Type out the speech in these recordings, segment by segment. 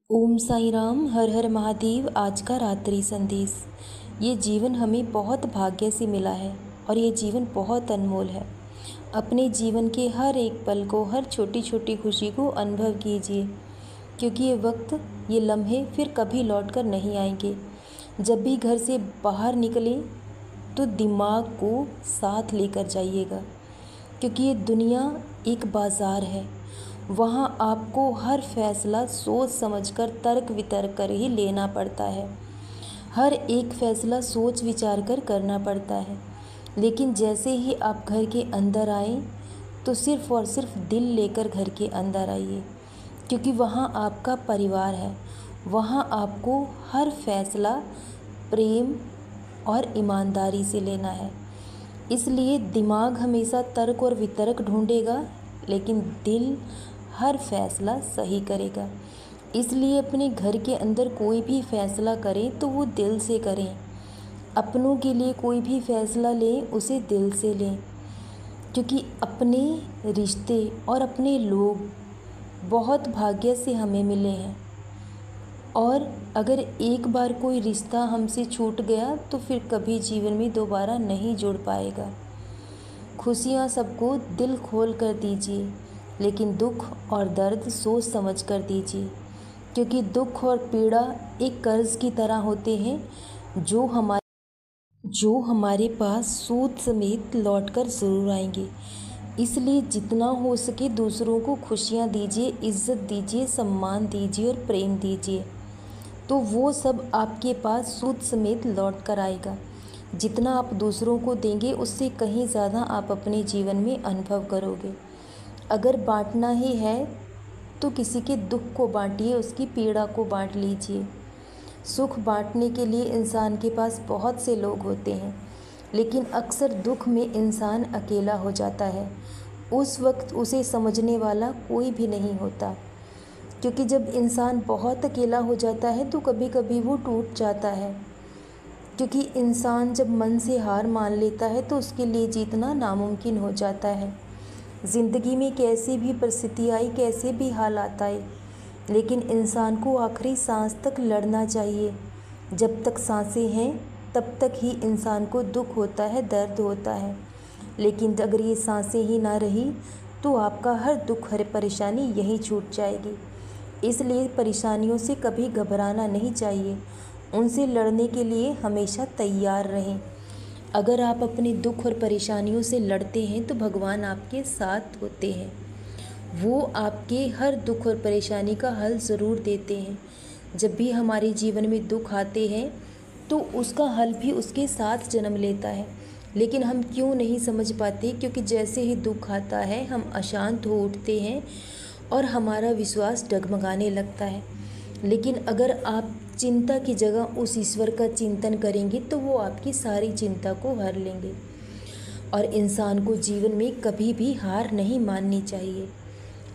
ओम साई राम। हर हर महादेव। आज का रात्रि संदेश। ये जीवन हमें बहुत भाग्य से मिला है और ये जीवन बहुत अनमोल है। अपने जीवन के हर एक पल को, हर छोटी छोटी खुशी को अनुभव कीजिए, क्योंकि ये वक्त, ये लम्हे फिर कभी लौट कर नहीं आएंगे। जब भी घर से बाहर निकलें तो दिमाग को साथ लेकर जाइएगा, क्योंकि ये दुनिया एक बाज़ार है। वहाँ आपको हर फैसला सोच समझकर, तर्क वितर्क कर ही लेना पड़ता है। हर एक फैसला सोच विचार कर करना पड़ता है। लेकिन जैसे ही आप घर के अंदर आए तो सिर्फ़ और सिर्फ दिल लेकर घर के अंदर आइए, क्योंकि वहाँ आपका परिवार है। वहाँ आपको हर फैसला प्रेम और ईमानदारी से लेना है। इसलिए दिमाग हमेशा तर्क और वितर्क ढूंढेगा, लेकिन दिल हर फैसला सही करेगा। इसलिए अपने घर के अंदर कोई भी फैसला करें तो वो दिल से करें। अपनों के लिए कोई भी फैसला लें, उसे दिल से लें, क्योंकि अपने रिश्ते और अपने लोग बहुत भाग्य से हमें मिले हैं। और अगर एक बार कोई रिश्ता हमसे छूट गया तो फिर कभी जीवन में दोबारा नहीं जुड़ पाएगा। खुशियाँ सबको दिल खोल कर दीजिए, लेकिन दुख और दर्द सोच समझ कर दीजिए, क्योंकि दुख और पीड़ा एक कर्ज की तरह होते हैं जो हमारे पास सूद समेत लौट कर ज़रूर आएंगे। इसलिए जितना हो सके दूसरों को खुशियाँ दीजिए, इज़्ज़त दीजिए, सम्मान दीजिए और प्रेम दीजिए, तो वो सब आपके पास सूद समेत लौट कर आएगा। जितना आप दूसरों को देंगे उससे कहीं ज़्यादा आप अपने जीवन में अनुभव करोगे। अगर बांटना ही है तो किसी के दुख को बांटिए, उसकी पीड़ा को बांट लीजिए। सुख बांटने के लिए इंसान के पास बहुत से लोग होते हैं, लेकिन अक्सर दुख में इंसान अकेला हो जाता है। उस वक्त उसे समझने वाला कोई भी नहीं होता, क्योंकि जब इंसान बहुत अकेला हो जाता है तो कभी कभी वो टूट जाता है। क्योंकि इंसान जब मन से हार मान लेता है तो उसके लिए जीतना नामुमकिन हो जाता है। ज़िंदगी में कैसी भी परिस्थिति आई, कैसे भी हालात आए, लेकिन इंसान को आखिरी सांस तक लड़ना चाहिए। जब तक सांसें हैं तब तक ही इंसान को दुख होता है, दर्द होता है। लेकिन अगर ये सांसें ही ना रही तो आपका हर दुख, हर परेशानी यहीं छूट जाएगी। इसलिए परेशानियों से कभी घबराना नहीं चाहिए, उनसे लड़ने के लिए हमेशा तैयार रहें। अगर आप अपने दुख और परेशानियों से लड़ते हैं तो भगवान आपके साथ होते हैं। वो आपके हर दुख और परेशानी का हल ज़रूर देते हैं। जब भी हमारे जीवन में दुख आते हैं तो उसका हल भी उसके साथ जन्म लेता है, लेकिन हम क्यों नहीं समझ पाते? क्योंकि जैसे ही दुख आता है हम अशांत हो उठते हैं और हमारा विश्वास डगमगाने लगता है। लेकिन अगर आप चिंता की जगह उस ईश्वर का चिंतन करेंगे तो वो आपकी सारी चिंता को हर लेंगे। और इंसान को जीवन में कभी भी हार नहीं माननी चाहिए।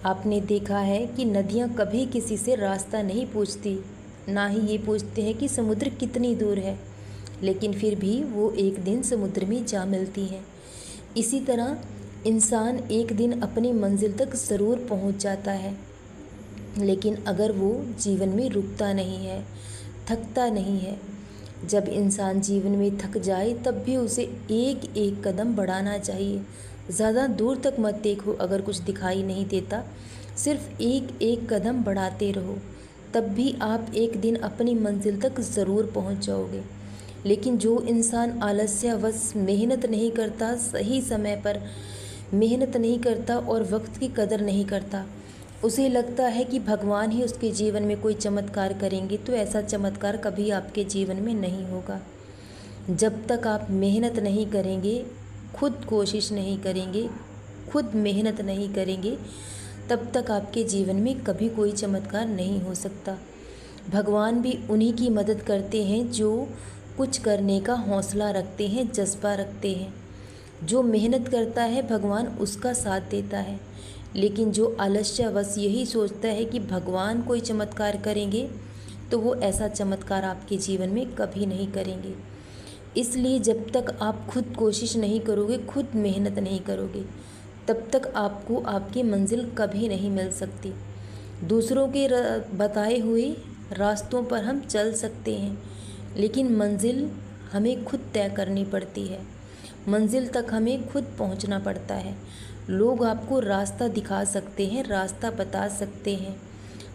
आपने देखा है कि नदियाँ कभी किसी से रास्ता नहीं पूछती, ना ही ये पूछते हैं कि समुद्र कितनी दूर है, लेकिन फिर भी वो एक दिन समुद्र में जा मिलती हैं। इसी तरह इंसान एक दिन अपनी मंजिल तक ज़रूर पहुंच जाता है, लेकिन अगर वो जीवन में रुकता नहीं है, थकता नहीं है। जब इंसान जीवन में थक जाए तब भी उसे एक एक कदम बढ़ाना चाहिए। ज़्यादा दूर तक मत देखो, अगर कुछ दिखाई नहीं देता सिर्फ एक एक कदम बढ़ाते रहो, तब भी आप एक दिन अपनी मंजिल तक ज़रूर पहुंच जाओगे। लेकिन जो इंसान आलस्यवश मेहनत नहीं करता, सही समय पर मेहनत नहीं करता और वक्त की कदर नहीं करता, उसे लगता है कि भगवान ही उसके जीवन में कोई चमत्कार करेंगे, तो ऐसा चमत्कार कभी आपके जीवन में नहीं होगा। जब तक आप मेहनत नहीं करेंगे, खुद कोशिश नहीं करेंगे, खुद मेहनत नहीं करेंगे, तब तक आपके जीवन में कभी कोई चमत्कार नहीं हो सकता। भगवान भी उन्हीं की मदद करते हैं जो कुछ करने का हौसला रखते हैं, जज्बा रखते हैं। जो मेहनत करता है भगवान उसका साथ देता है, लेकिन जो आलस्यवश यही सोचता है कि भगवान कोई चमत्कार करेंगे, तो वो ऐसा चमत्कार आपके जीवन में कभी नहीं करेंगे। इसलिए जब तक आप खुद कोशिश नहीं करोगे, खुद मेहनत नहीं करोगे, तब तक आपको आपकी मंजिल कभी नहीं मिल सकती। दूसरों के बताए हुए रास्तों पर हम चल सकते हैं, लेकिन मंजिल हमें खुद तय करनी पड़ती है। मंजिल तक हमें खुद पहुंचना पड़ता है। लोग आपको रास्ता दिखा सकते हैं, रास्ता बता सकते हैं,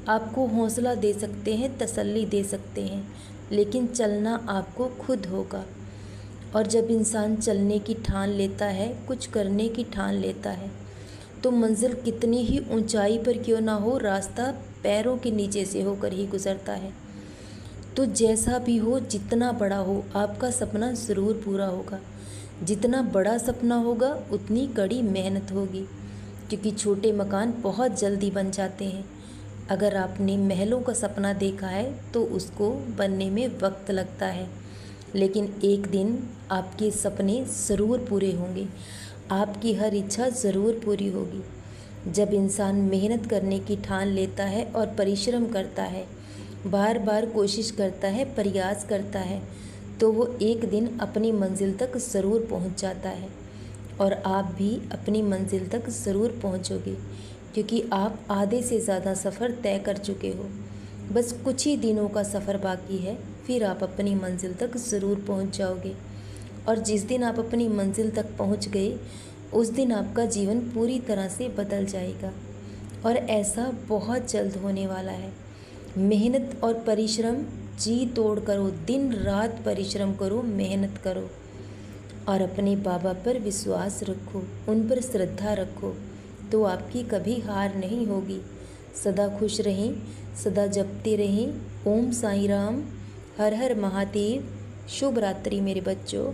आपको हौसला दे सकते हैं, तसल्ली दे सकते हैं, लेकिन चलना आपको खुद होगा। और जब इंसान चलने की ठान लेता है, कुछ करने की ठान लेता है, तो मंजिल कितनी ही ऊंचाई पर क्यों ना हो, रास्ता पैरों के नीचे से होकर ही गुजरता है। तो जैसा भी हो, जितना बड़ा हो, आपका सपना ज़रूर पूरा होगा। जितना बड़ा सपना होगा उतनी कड़ी मेहनत होगी, क्योंकि छोटे मकान बहुत जल्दी बन जाते हैं। अगर आपने महलों का सपना देखा है तो उसको बनने में वक्त लगता है, लेकिन एक दिन आपके सपने ज़रूर पूरे होंगे, आपकी हर इच्छा ज़रूर पूरी होगी। जब इंसान मेहनत करने की ठान लेता है और परिश्रम करता है, बार बार कोशिश करता है, प्रयास करता है, तो वो एक दिन अपनी मंजिल तक ज़रूर पहुंच जाता है। और आप भी अपनी मंजिल तक ज़रूर पहुंचोगे, क्योंकि आप आधे से ज़्यादा सफ़र तय कर चुके हो। बस कुछ ही दिनों का सफ़र बाकी है, फिर आप अपनी मंजिल तक ज़रूर पहुंच जाओगे। और जिस दिन आप अपनी मंजिल तक पहुंच गए, उस दिन आपका जीवन पूरी तरह से बदल जाएगा। और ऐसा बहुत जल्द होने वाला है। मेहनत और परिश्रम जी तोड़ करो, दिन रात परिश्रम करो, मेहनत करो, और अपने बाबा पर विश्वास रखो, उन पर श्रद्धा रखो, तो आपकी कभी हार नहीं होगी। सदा खुश रहें, सदा जपते रहें। ओम साईं राम, हर हर महादेव। शुभ रात्रि मेरे बच्चों।